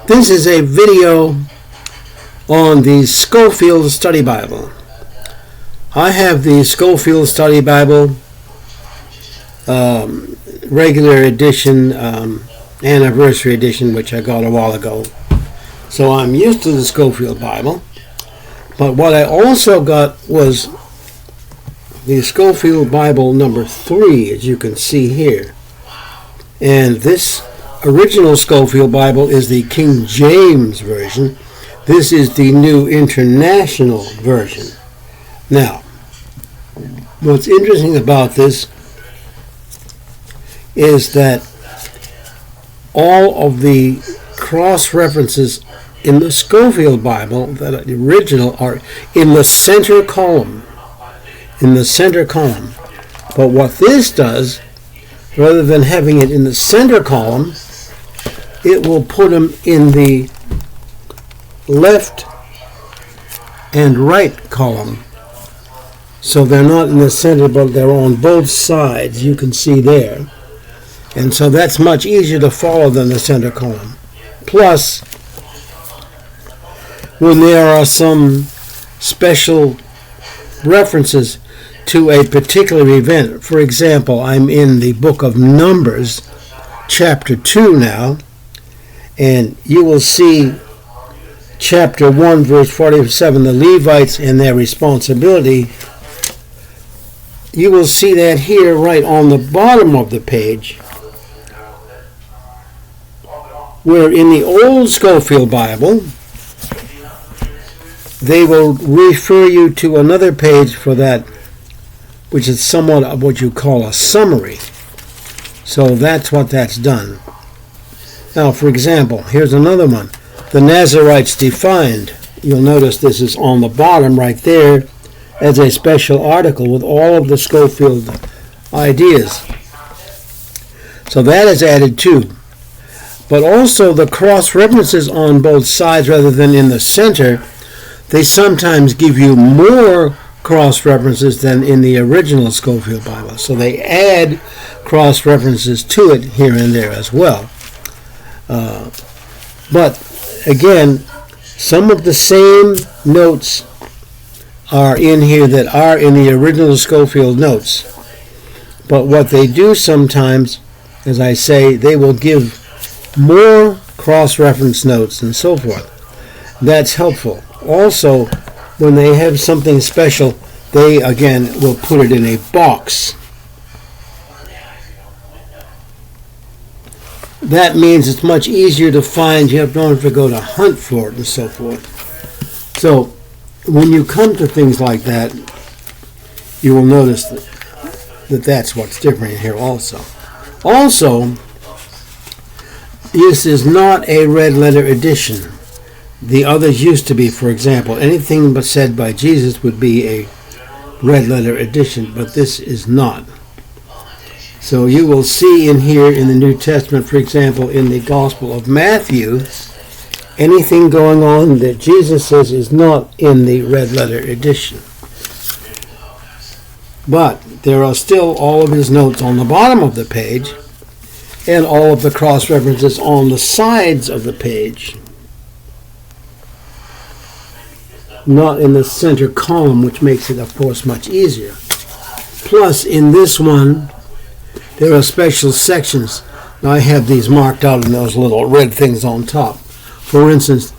This is a video on the Scofield Study Bible. I have the Scofield Study Bible regular edition, anniversary edition, which I got a while ago. So I'm used to the Scofield Bible. But what I also got was the Scofield Bible number 3, as you can see here. And this original Scofield Bible is the King James Version. This is the New International Version. Now, what's interesting about this is that all of the cross-references in the Scofield Bible, that are the original, are in the center column. In the center column. But what this does, rather than having it in the center column, it will put them in the left and right column. So they're not in the center, but they're on both sides, you can see there. And so that's much easier to follow than the center column. Plus, when there are some special references to a particular event, for example, I'm in the book of Numbers, chapter 2 now, and you will see chapter 1, verse 47, the Levites and their responsibility. You will see that here right on the bottom of the page, where in the old Scofield Bible, they will refer you to another page for that, which is somewhat of what you call a summary. So that's what that's done. Now, for example, here's another one. The Nazarites defined. You'll notice this is on the bottom right there as a special article with all of the Scofield ideas. So that is added too. But also the cross-references on both sides rather than in the center, they sometimes give you more cross-references than in the original Scofield Bible. So they add cross-references to it here and there as well. But again, some of the same notes are in here that are in the original Scofield notes. But what they do sometimes, as I say, they will give more cross-reference notes and so forth. That's helpful. Also, when they have something special, they again will put it in a box. That means it's much easier to find. You don't have to go to hunt for it and so forth. So when you come to things like that, you will notice that that's what's different here also. Also, this is not a red letter edition. The others used to be. For example, anything but said by Jesus would be a red letter edition, but this is not. So you will see in here in the New Testament, for example, in the Gospel of Matthew, anything going on that Jesus says is not in the red letter edition. But there are still all of his notes on the bottom of the page and all of the cross-references on the sides of the page. Not in the center column, which makes it, of course, much easier. Plus, in this one, there are special sections. Now, I have these marked out in those little red things on top. For instance,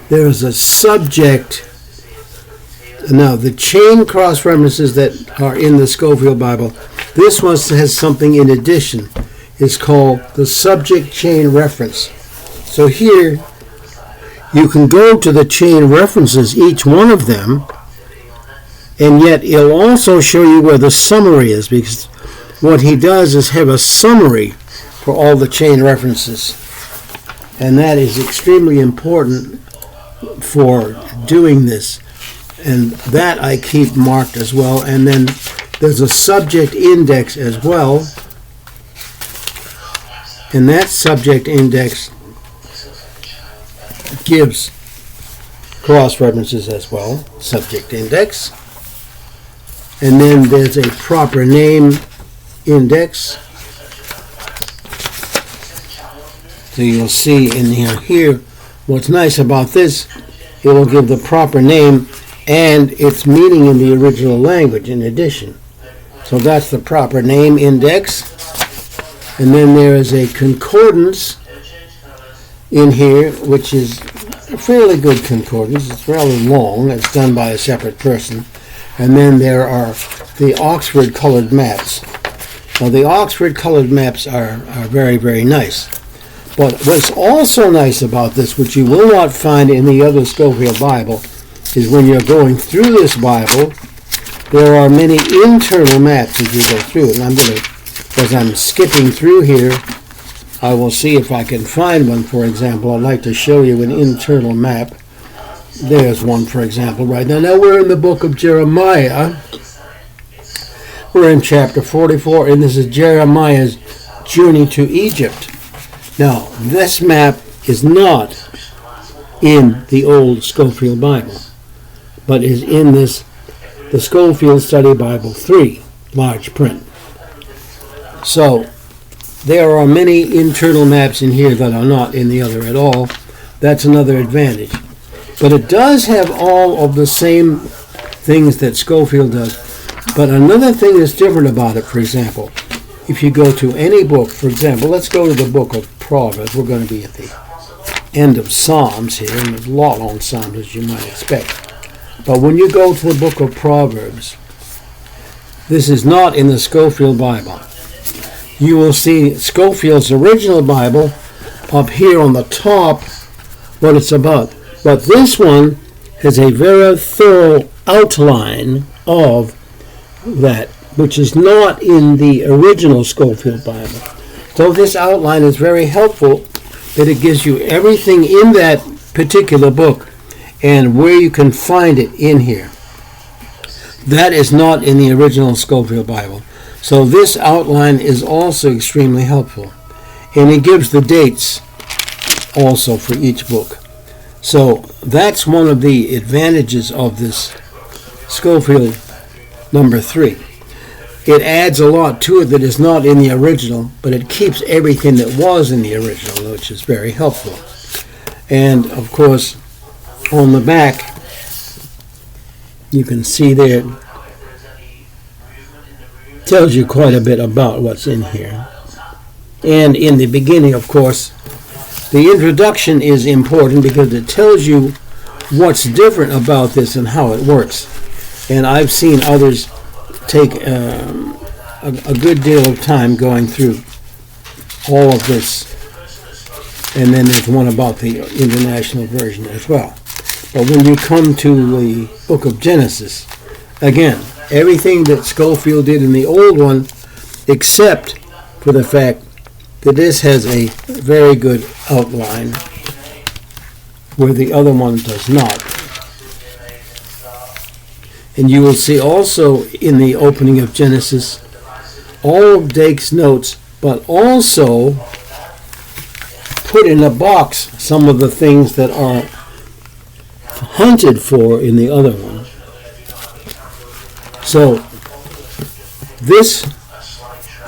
there is a subject. Now, the chain cross-references that are in the Scofield Bible, this one has something in addition. It's called the subject chain reference. So here, you can go to the chain references, each one of them, and yet it'll also show you where the summary is, because what he does is have a summary for all the chain references. And that is extremely important for doing this. And that I keep marked as well. And then there's a subject index as well. And that subject index gives cross-references as well, subject index. And then there's a proper name index. So you'll see in here What's nice about this, it will give the proper name and its meaning in the original language in addition. So that's the proper name index. And then there is a concordance in here, which is a fairly good concordance. It's rather long. It's done by a separate person. And then there are the Oxford colored maps. Now the Oxford colored maps are very, very nice. But what's also nice about this, which you will not find in the other Scofield Bible, is when you're going through this Bible, there are many internal maps as you go through. And I'm going to, as I'm skipping through here, I will see if I can find one, for example. I'd like to show you an internal map. There's one, for example, right now. Now we're in the book of Jeremiah. We're in chapter 44, and this is Jeremiah's journey to Egypt. Now, this map is not in the old Scofield Bible, but is in the Scofield Study Bible 3, large print. So, there are many internal maps in here that are not in the other at all. That's another advantage. But it does have all of the same things that Scofield does. But another thing that's different about it, for example, if you go to any book, for example, let's go to the book of Proverbs. We're going to be at the end of Psalms here, and there's a lot on Psalms as you might expect. But when you go to the book of Proverbs, this is not in the Scofield Bible. You will see Scofield's original Bible up here on the top, what it's about. But this one has a very thorough outline of that, which is not in the original Scofield Bible. So this outline is very helpful, that it gives you everything in that particular book and where you can find it in here. That is not in the original Scofield Bible. So this outline is also extremely helpful. And it gives the dates also for each book. So that's one of the advantages of this Scofield number 3. It adds a lot to it that is not in the original, but it keeps everything that was in the original, which is very helpful. And, of course, on the back, you can see there, it tells you quite a bit about what's in here. And in the beginning, of course, the introduction is important because it tells you what's different about this and how it works. And I've seen others take a good deal of time going through all of this. And then there's one about the international version as well. But when you come to the book of Genesis, again, everything that Scofield did in the old one, except for the fact that this has a very good outline where the other one does not. And you will see also in the opening of Genesis all of Dake's notes, but also put in a box some of the things that are hunted for in the other one. So this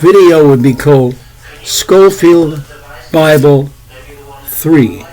video would be called Scofield Bible 3.